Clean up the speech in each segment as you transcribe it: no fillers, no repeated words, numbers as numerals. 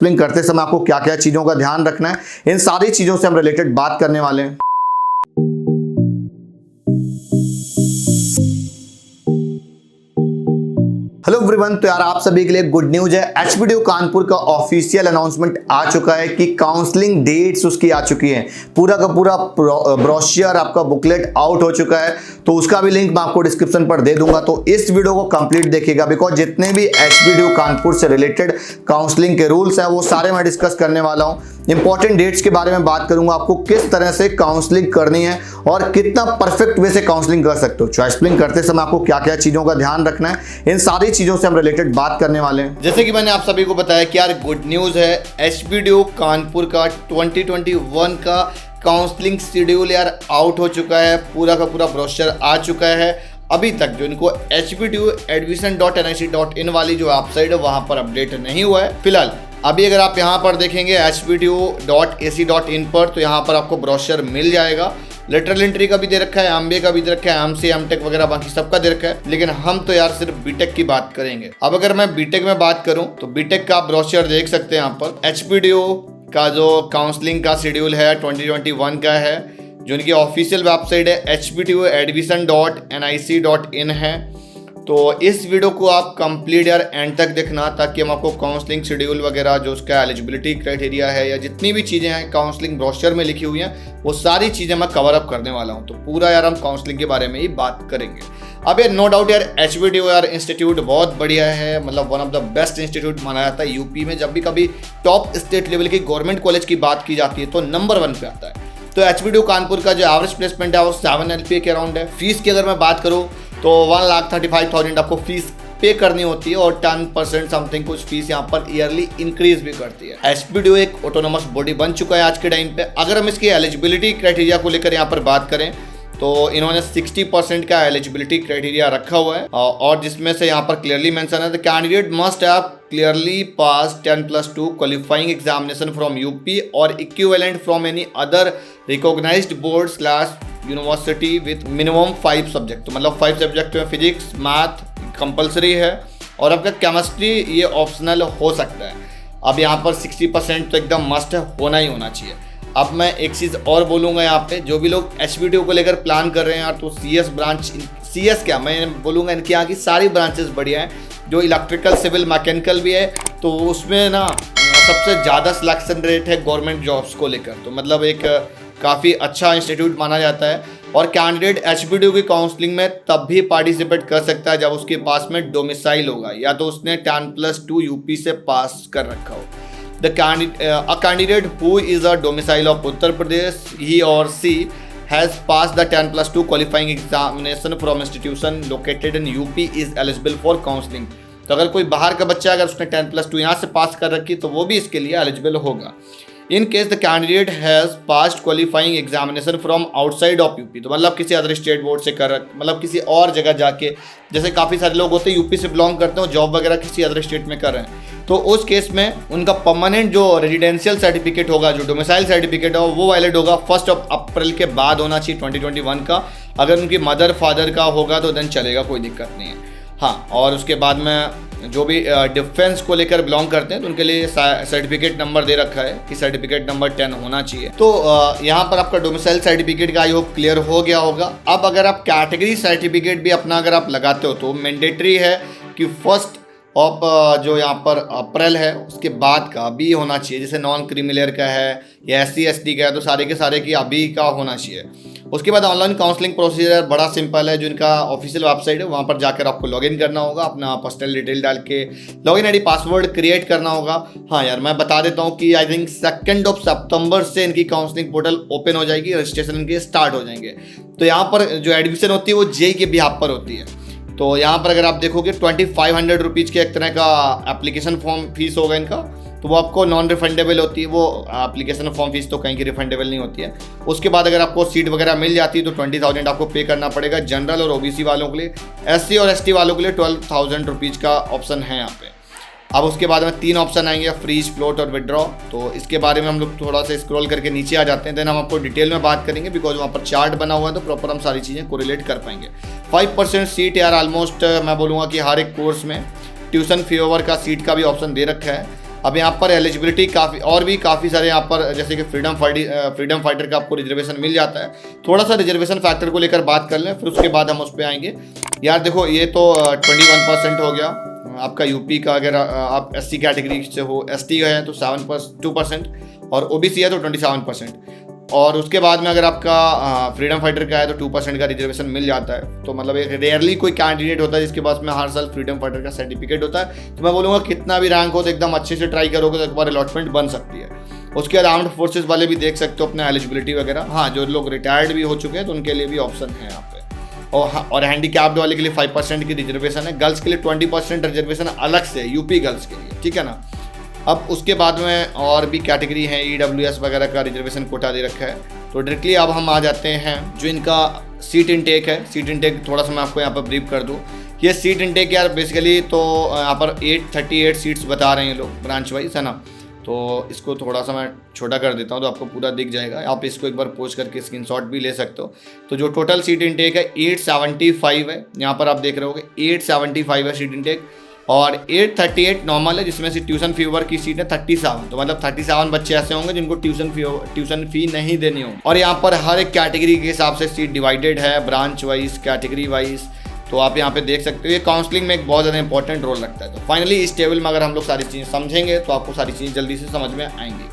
Explain करते समय आपको क्या क्या चीजों का ध्यान रखना है, इन सारी चीजों से हम रिलेटेड बात करने वाले हैं। हेलो एवरीवन, तो यार आप सभी के लिए गुड न्यूज है। एचपीडीयू कानपुर का ऑफिशियल अनाउंसमेंट आ चुका है कि काउंसलिंग डेट्स उसकी आ चुकी हैं। पूरा का पूरा ब्रोशर आपका बुकलेट आउट हो चुका है, तो उसका भी लिंक मैं आपको डिस्क्रिप्शन पर दे दूंगा। तो इस वीडियो को कंप्लीट देखिएगा, बिकॉज जितने भी एचपीडीयू कानपुर से रिलेटेड काउंसलिंग के रूल्स हैं वो सारे मैं डिस्कस करने वाला हूं। इंपॉर्टेंट डेट्स के बारे में बात करूंगा, आपको किस तरह से काउंसलिंग करनी है और कितना परफेक्ट वे से काउंसलिंग कर सकते हो। एक्सप्लेन करते समय आपको क्या क्या चीजों का ध्यान रखना है, इन सारी चीजों से हम रिलेटेड बात करने वाले हैं। जैसे कि मैंने आप सभी को बताया कि यार गुड न्यूज है, एचपीडीयू कानपुर का 2021 का काउंसलिंग शेड्यूल यार आउट हो चुका है। पूरा का पूरा ब्रोशर आ चुका है। अभी तक जो इनको hpduadmission.nic.in वाली जो वेबसाइट है वहां पर अपडेट नहीं हुआ है फिलहाल। अभी अगर आप यहाँ पर देखेंगे hpdu.ac.in पर, तो यहाँ पर आपको ब्रोशर मिल जाएगा। लेटरल एंट्री का भी दे रखा है, एमबीए का भी दे रखा है, एमसी एमटेक वगैरह बाकी सबका दे रखा है, लेकिन हम तो यार सिर्फ बीटेक की बात करेंगे। अब अगर मैं बीटेक में बात करूं तो बीटेक का ब्रोशर देख सकते हैं यहाँ पर। एचपीडीयू का जो काउंसलिंग का शेड्यूल है 2021 का है, जो इनकी ऑफिशियल वेबसाइट है hpduadmission.nic.in है। तो इस वीडियो को आप कंप्लीट यार एंड तक देखना, ताकि हम आपको काउंसलिंग शेड्यूल वगैरह जो उसका एलिजिबिलिटी क्राइटेरिया है या जितनी भी चीज़ें हैं काउंसलिंग ब्रोशर में लिखी हुई हैं वो सारी चीज़ें मैं कवर अप करने वाला हूं। तो पूरा यार हम काउंसलिंग के बारे में ही बात करेंगे। अब यार नो डाउट यार एचपीडीयू यार इंस्टीट्यूट बहुत बढ़िया है, मतलब one of the best institute माना जाता है यूपी में। जब भी कभी टॉप स्टेट लेवल की गवर्नमेंट कॉलेज की बात की जाती है तो नंबर 1 पे आता है। तो एचपीडीयू कानपुर का जो एवरेज प्लेसमेंट है वो 7 LPA के अराउंड है। फीस की अगर मैं बात करूँ तो 1,35,000 आपको फीस पे करनी होती है और 10% समथिंग कुछ फीस यहाँ पर ईयरली इंक्रीज भी करती है। एचपीडीयू एक ऑटोनोमस बॉडी बन चुका है आज के टाइम पे। अगर हम इसकी एलिजिबिलिटी क्राइटेरिया को लेकर यहाँ पर बात करें तो इन्होंने 60% का एलिजिबिलिटी क्राइटेरिया रखा हुआ है, और जिसमें से यहाँ पर क्लियरली मेंशन है the candidate must have clearly pass 10+2 qualifying examination from UP और equivalent from any other recognised board / university with minimum 5 subject. तो मतलब 5 सब्जेक्ट में फिजिक्स मैथ कंपलसरी है और आपका केमिस्ट्री ये ऑप्शनल हो सकता है। अब यहाँ पर 60% तो एकदम मस्ट है, होना ही होना चाहिए। अब मैं एक चीज़ और बोलूँगा यहाँ पे, जो भी लोग एचपीडीयू को लेकर प्लान कर रहे हैं यार, तो सीएस ब्रांच, सीएस क्या मैं बोलूँगा, इनकी यहाँ की सारी ब्रांचेस बढ़िया हैं। जो इलेक्ट्रिकल सिविल मैकेनिकल भी है तो उसमें ना सबसे ज़्यादा सिलेक्शन रेट है गवर्नमेंट जॉब्स को लेकर। तो मतलब एक काफ़ी अच्छा इंस्टीट्यूट माना जाता है और कैंडिडेट एचपीडीयू की काउंसलिंग में तब भी पार्टिसिपेट कर सकता है जब उसके पास में डोमिसाइल होगा या तो उसने 10+2 यूपी से पास कर रखा हो। A candidate who is a domicile of Uttar Pradesh, he or she has passed the 10+2 qualifying examination from institution located in UP is eligible for counseling। तो अगर कोई बाहर का बच्चा अगर उसने 10+2 यहाँ से पास कर रखी तो वो भी इसके लिए एलिजिबल होगा। In case the candidate has passed qualifying examination from outside of UP, तो मतलब किसी अदर स्टेट बोर्ड से कर, मतलब किसी और जगह जाके, जैसे काफ़ी सारे लोग होते हैं यूपी से बिलोंग करते हैं, जॉब वगैरह किसी अदर स्टेट में कर रहे हैं, तो उस केस में उनका परमानेंट जो रेजिडेंशियल सर्टिफिकेट होगा, जो डोमिसाइल सर्टिफिकेट होगा, वो वैलिड होगा 1 अप्रैल के बाद होना चाहिए 2021 का। अगर उनकी मदर फादर का होगा तो देन चलेगा, कोई दिक्कत नहीं है। हाँ, और उसके बाद में जो भी डिफेंस को लेकर बिलोंग करते हैं तो उनके लिए सर्टिफिकेट नंबर दे रखा है कि सर्टिफिकेट नंबर 10 होना चाहिए। तो यहाँ पर आपका डोमिसाइल सर्टिफिकेट का आई होप क्लियर हो गया होगा। अब अगर आप कैटेगरी सर्टिफिकेट भी अपना अगर आप लगाते हो तो मैंडेटरी है कि 1 जो यहाँ पर अप्रैल है उसके बाद का भी होना चाहिए। जैसे नॉन क्रीमिलियर का है या SC/ST का है तो सारे के सारे की अभी का होना चाहिए। उसके बाद ऑनलाइन काउंसलिंग प्रोसीजर बड़ा सिंपल है, जो इनका ऑफिशियल वेबसाइट है वहाँ पर जाकर आपको लॉगिन करना होगा, अपना पर्सनल डिटेल डाल के लॉगिन आईडी पासवर्ड क्रिएट करना होगा। हाँ यार मैं बता देता हूँ कि आई थिंक 2 सितंबर से इनकी काउंसलिंग पोर्टल ओपन हो जाएगी, रजिस्ट्रेशन इनके स्टार्ट हो जाएंगे। तो यहाँ पर जो एडमिशन होती है वो जेई के बिहाफ पर होती है। तो यहाँ पर अगर आप देखोगे 2500 रुपीज़ के एक तरह का एप्लीकेशन फॉर्म फीस होगा इनका, तो वो आपको नॉन रिफंडेबल होती है। वो एप्लीकेशन फॉर्म फीस तो कहीं की रिफंडेबल नहीं होती है। उसके बाद अगर आपको सीट वगैरह मिल जाती है तो 20,000 आपको पे करना पड़ेगा जनरल और ओबीसी वालों के लिए। SC और ST वालों के लिए 12,000 रुपीज़ का ऑप्शन है यहाँ पे। अब उसके बाद में 3 ऑप्शन आएंगे, फ्रीज, फ्लोट और विड्रॉ। तो इसके बारे में हम लोग थोड़ा सा स्क्रॉल करके नीचे आ जाते हैं, देन हम आपको डिटेल में बात करेंगे, बिकॉज वहाँ पर चार्ट बना हुआ है तो प्रॉपर हम सारी चीज़ें कोरिलेट कर पाएंगे। 5% सीट यार ऑलमोस्ट मैं बोलूँगा कि हर एक कोर्स में ट्यूशन फी ओवर का सीट का भी ऑप्शन दे रखा है। अब यहाँ पर एलिजिबिलिटी काफ़ी सारे यहाँ पर, जैसे कि फ्रीडम फाइटर का आपको रिजर्वेशन मिल जाता है। थोड़ा सा रिजर्वेशन फैक्टर को लेकर बात कर लें, फिर उसके बाद हम उस पर आएंगे। यार देखो, ये तो 21% हो गया आपका यूपी का। अगर आप SC कैटेगरी से हो, ST है तो 2%, और OBC है तो 27%। और उसके बाद में अगर आपका फ्रीडम फाइटर का है तो 2% का रिजर्वेशन मिल जाता है। तो मतलब एक रेयरली कोई कैंडिडेट होता है जिसके पास में हर साल फ्रीडम फाइटर का सर्टिफिकेट होता है। तो मैं बोलूँगा कितना भी रैंक हो तो एकदम अच्छे से ट्राई करोगे तो एक बार अलॉटमेंट बन सकती है। उसके बाद आर्म्ड फोर्सेज वाले भी देख सकते हो अपना एलिजिबिलिटी वगैरह। हाँ, जो लोग रिटायर्ड भी हो चुके हैं तो उनके लिए भी ऑप्शन है यहाँ पे। और हैंडीकैप्ड वाले के लिए 5% की रिजर्वेशन है। गर्ल्स के लिए 20% रिजर्वेशन अलग से, यूपी गर्ल्स के लिए, ठीक है ना। अब उसके बाद में और भी कैटेगरी है, EWS वगैरह का रिजर्वेशन कोटा दे रखा है। तो डायरेक्टली अब हम आ जाते हैं जो इनका सीट इनटेक है। सीट इनटेक थोड़ा सा मैं आपको यहाँ पर ब्रीफ कर दूँ। ये सीट इनटेक यार बेसिकली तो यहाँ पर 838 सीट्स बता रहे हैं लोग ब्रांच वाइज, है ना। तो इसको थोड़ा सा मैं छोटा कर देता हूँ तो आपको पूरा दिख जाएगा। आप इसको एक बार पोस्ट करके स्क्रीनशॉट भी ले सकते हो। तो जो टोटल सीट इनटेक है 875 है, यहाँ पर आप देख रहे होगे 875 है सीट इनटेक। और 838 नॉर्मल है, जिसमें से ट्यूशन फी ओवर की सीट है 37। तो मतलब 37 बच्चे ऐसे होंगे जिनको ट्यूशन फी नहीं देनी होगी। और यहाँ पर हर एक कैटेगरी के हिसाब से सीट डिवाइडेड है, ब्रांच वाइज, कैटेगरी वाइज। तो आप यहाँ पे देख सकते हो ये काउंसलिंग में एक बहुत ज़्यादा इंपॉर्टेंट रोल रखता है। तो फाइनली इस टेबल में अगर हम लोग सारी चीज़ें समझेंगे तो आपको सारी चीज़ें जल्दी से समझ में आएंगी।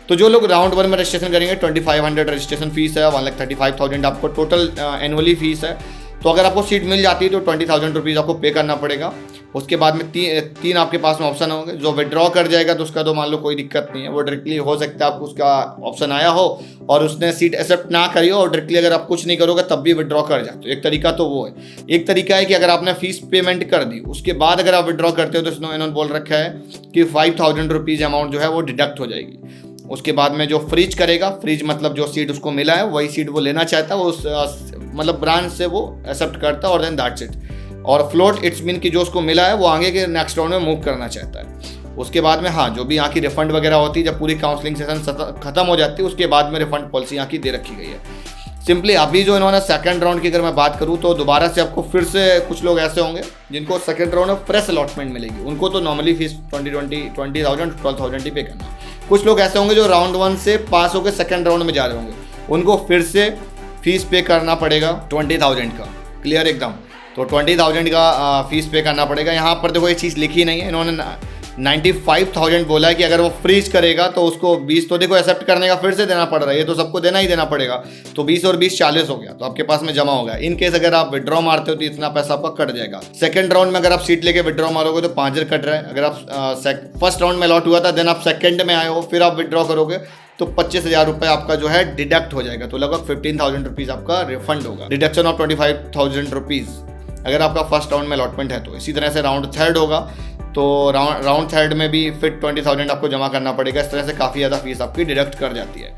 तो जो लोग राउंड 1 में रजिस्ट्रेशन करेंगे 2500 रजिस्ट्रेशन फीस है, 1,35,000 आपको टोटल एनुअली फीस है। तो अगर आपको सीट मिल जाती है तो 20,000 रुपीज़ आपको पे करना पड़ेगा। उसके बाद में तीन आपके पास में ऑप्शन होंगे। जो विड्रॉ कर जाएगा तो उसका तो मान लो कोई दिक्कत नहीं है, वो डायरेक्टली हो सकता है आपको उसका ऑप्शन आया हो और उसने सीट एक्सेप्ट ना करी हो और डायरेक्टली अगर आप कुछ नहीं करोगे तब भी विड्रॉ कर जाते हो। एक तरीका तो वो है। एक तरीका है कि अगर आपने फीस पेमेंट कर दी उसके बाद अगर आप विड्रॉ करते हो तो इन्होंने बोल रखा है कि 5,000 रुपीज़ अमाउंट जो है वो डिडक्ट हो जाएगी। उसके बाद में जो फ्रीज करेगा, फ्रीज मतलब जो सीट उसको मिला है वही सीट वो लेना चाहता है, वो मतलब ब्रांच से वो एक्सेप्ट करता है और देन दैट्स इट। और फ्लोट इट्स मीन कि जो उसको मिला है वो आगे के नेक्स्ट राउंड में मूव करना चाहता है। उसके बाद में हाँ, जो भी यहाँ की रिफंड वगैरह होती है जब पूरी काउंसलिंग सेशन खत्म हो जाती है उसके बाद में रिफंड पॉलिसी यहाँ की दे रखी गई है। सिंपली अभी जो इन्होंने सेकंड राउंड की अगर मैं बात करूँ तो दोबारा से आपको फिर से कुछ लोग ऐसे होंगे जिनको सेकंड राउंड में फ्रेश अलॉटमेंट मिलेगी। उनको तो नॉर्मली फीस 20,000 ही पे करना है। कुछ लोग ऐसे होंगे जो राउंड 1 से पास होकर सेकंड राउंड में जा रहे होंगे, उनको फिर से फीस पे करना पड़ेगा 20,000 का। क्लियर एकदम। तो 20,000 का फीस पे करना पड़ेगा। यहाँ पर देखो ये चीज़ लिखी नहीं है, इन्होंने 95,000 बोला है कि अगर वो फ्रीज करेगा तो उसको 20 तो देखो एक्सेप्ट करने का फिर से देना पड़ रहा है, ये तो सबको देना ही देना पड़ेगा। तो 20 और 20 40 हो गया, तो आपके पास में जमा हो गया। इन केस अगर आप विड्रॉ मारते हो तो इतना पैसा आपका कट जाएगा। सेकंड राउंड में अगर आप सीट लेके विड्रॉ मारोगे तो 5,000 कट रहा है। अगर आप फर्स्ट राउंड में अलॉट हुआ था देन आप सेकंड में आए हो फिर आप विड्रॉ करोगे तो 25,000 रुपये आपका जो है डिडक्ट हो जाएगा। तो लगभग 15,000 रुपीज़ आपका रिफंड होगा। डिडक्शन ऑफ 25,000 रुपीज़ अगर आपका फर्स्ट राउंड में अलॉटमेंट है तो। इसी तरह से राउंड थर्ड होगा तो राउंड थर्ड में भी फिर 20,000 आपको जमा करना पड़ेगा। इस तरह से काफ़ी ज़्यादा फीस आपकी डिडक्ट कर जाती है।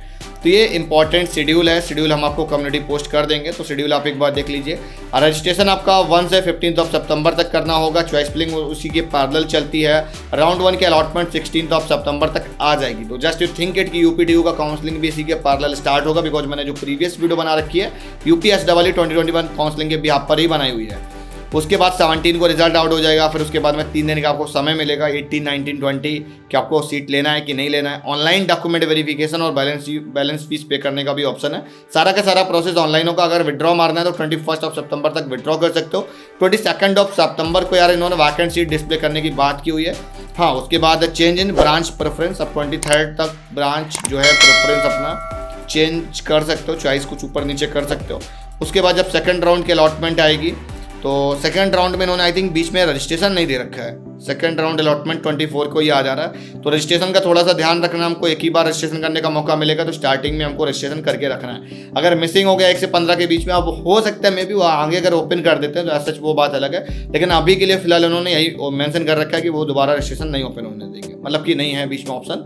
तो ये इंपॉर्टेंट शेड्यूल है। शेड्यूल हम आपको कम्युनिटी पोस्ट कर देंगे, तो शेड्यूल आप एक बार देख लीजिए। रजिस्ट्रेशन आपका 1 से 15 सितंबर तक करना होगा। चॉइस फिलिंग उसी के पैरेलल चलती है। राउंड 1 की अलॉटमेंट 16 सितंबर तक आ जाएगी। तो जस्ट यू थिंक इट कि UPTU का काउंसलिंग भी इसी के पैरेलल स्टार्ट होगा, बिकॉज मैंने जो प्रीवियस वीडियो बना रखी है UPSEE 2021 काउंसलिंग के बिहाफ पर ही बनाई हुई है। उसके बाद 17 को रिजल्ट आउट हो जाएगा। फिर उसके बाद में 3 दिन का आपको समय मिलेगा 18, 19, 20 कि आपको सीट लेना है कि नहीं लेना है। ऑनलाइन डॉक्यूमेंट वेरिफिकेशन और बैलेंस फीस पे करने का भी ऑप्शन है। सारा का सारा प्रोसेस ऑनलाइन होगा। अगर विड्रॉ मारना है तो 21 सितंबर तक विड्रॉ कर सकते हो। 22 सितंबर को यार इन्होंने वैकेंट सीट डिस्प्ले करने की बात की हुई है। हाँ, उसके बाद चेंज इन ब्रांच प्रेफरेंस, अब 23 तक ब्रांच जो है प्रेफरेंस अपना चेंज कर सकते हो, चॉइस कुछ ऊपर नीचे कर सकते हो। उसके बाद जब सेकंड राउंड की अलॉटमेंट आएगी तो सेकंड राउंड में इन्होंने आई थिंक बीच में रजिस्ट्रेशन नहीं दे रखा है। सेकंड राउंड अलॉटमेंट 24 को ही आ जा रहा है। तो रजिस्ट्रेशन का थोड़ा सा ध्यान रखना, हमको एक ही बार रजिस्ट्रेशन करने का मौका मिलेगा तो स्टार्टिंग में हमको रजिस्ट्रेशन करके रखना है। अगर मिसिंग हो गया 1 से 15 के बीच में, अब हो सकता है मे बी वो आगे अगर ओपन कर देते हैं तो सच वो बात अलग है, लेकिन अभी के लिए फिलहाल उन्होंने यही मेंशन कर रखा है कि वो दोबारा रजिस्ट्रेशन नहीं ओपन होने देंगे, मतलब कि नहीं है बीच में ऑप्शन।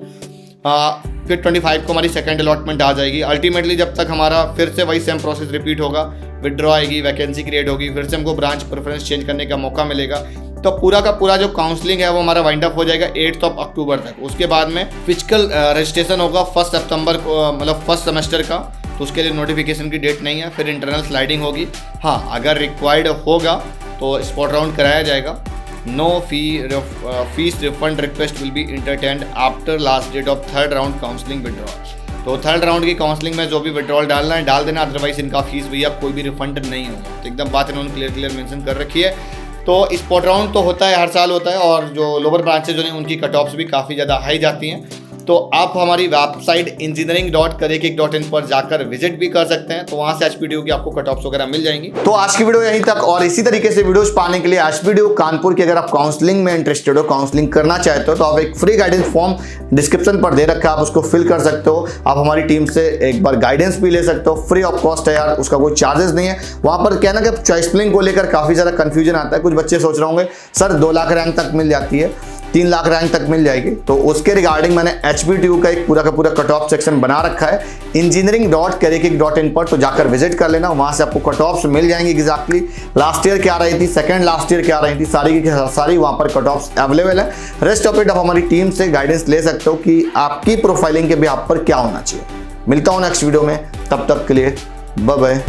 फिर 25 को हमारी सेकंड अलॉटमेंट आ जाएगी। अल्टीमेटली जब तक हमारा फिर से वही सेम प्रोसेस रिपीट होगा, विड्रॉ आएगी, वैकेंसी क्रिएट होगी, फिर से हमको ब्रांच प्रेफरेंस चेंज करने का मौका मिलेगा। तो पूरा का पूरा जो काउंसलिंग है वो हमारा वाइंड अप हो जाएगा 8 अक्टूबर तक। उसके बाद में फिजिकल रजिस्ट्रेशन होगा 1 सितंबर को, मतलब फर्स्ट सेमेस्टर का। तो उसके लिए नोटिफिकेशन की डेट नहीं है। फिर इंटरनल स्लाइडिंग होगी। हाँ, अगर रिक्वायर्ड होगा तो स्पॉट राउंड कराया जाएगा। No fee refund request will be entertained after last date of third round counselling withdrawal. तो थर्ड राउंड की काउंसलिंग में जो भी विड्रॉल डालना है डाल देना, अदरवाइज इनका फीस भैया कोई भी रिफंड नहीं होगा। तो एकदम बात इन्होंने क्लियर मेंशन कर रखी है। तो स्पॉट राउंड तो होता है, हर साल होता है, और जो लोअर ब्रांचेज जो हैं उनकी कट ऑफ्स भी काफ़ी ज़्यादा हाई जाती हैं। तो आप हमारी वेबसाइट engineering.karekik.in पर जाकर विजिट भी कर सकते हैं। तो वहाँ से HPDU की आपको कट ऑफ्स वगैरह मिल जाएंगी। तो आज की वीडियो यहीं तक, और इसी तरीके से वीडियोस पाने के लिए HPDU कानपुर की अगर आप काउंसलिंग में इंटरेस्टेड हो, काउंसलिंग करना चाहते हो, तो आप एक फ्री गाइडेंस फॉर्म डिस्क्रिप्शन पर दे रखा है, आप उसको फिल कर सकते हो। आप हमारी टीम से एक बार गाइडेंस भी ले सकते हो, फ्री ऑफ कॉस्ट है यार, उसका कोई चार्जेस नहीं है। वहाँ पर क्या ना कि चॉइस फिलिंग को लेकर काफ़ी ज़्यादा कन्फ्यूजन आता है। कुछ बच्चे सोच रहे होंगे सर 2 लाख रैंक तक मिल जाती है, 3 लाख रैंक तक मिल जाएगी। तो उसके रिगार्डिंग मैंने HPDU का एक पूरा का पूरा कट ऑफ सेक्शन बना रखा है engineering.karekik.in पर, तो जाकर विजिट कर लेना। वहां से आपको कट ऑफ्स मिल जाएंगी एग्जैक्टली लास्ट ईयर क्या रही थी, सेकंड लास्ट ईयर क्या रही थी, सारी की सारी वहां पर कट ऑफ्स अवेलेबल है। रेस्ट ऑफ इट आप हमारी टीम से गाइडेंस ले सकते हो कि आपकी प्रोफाइलिंग के बिहाफ पर क्या होना चाहिए। मिलता हूं नेक्स्ट वीडियो में, तब तक के लिए बाय बाय।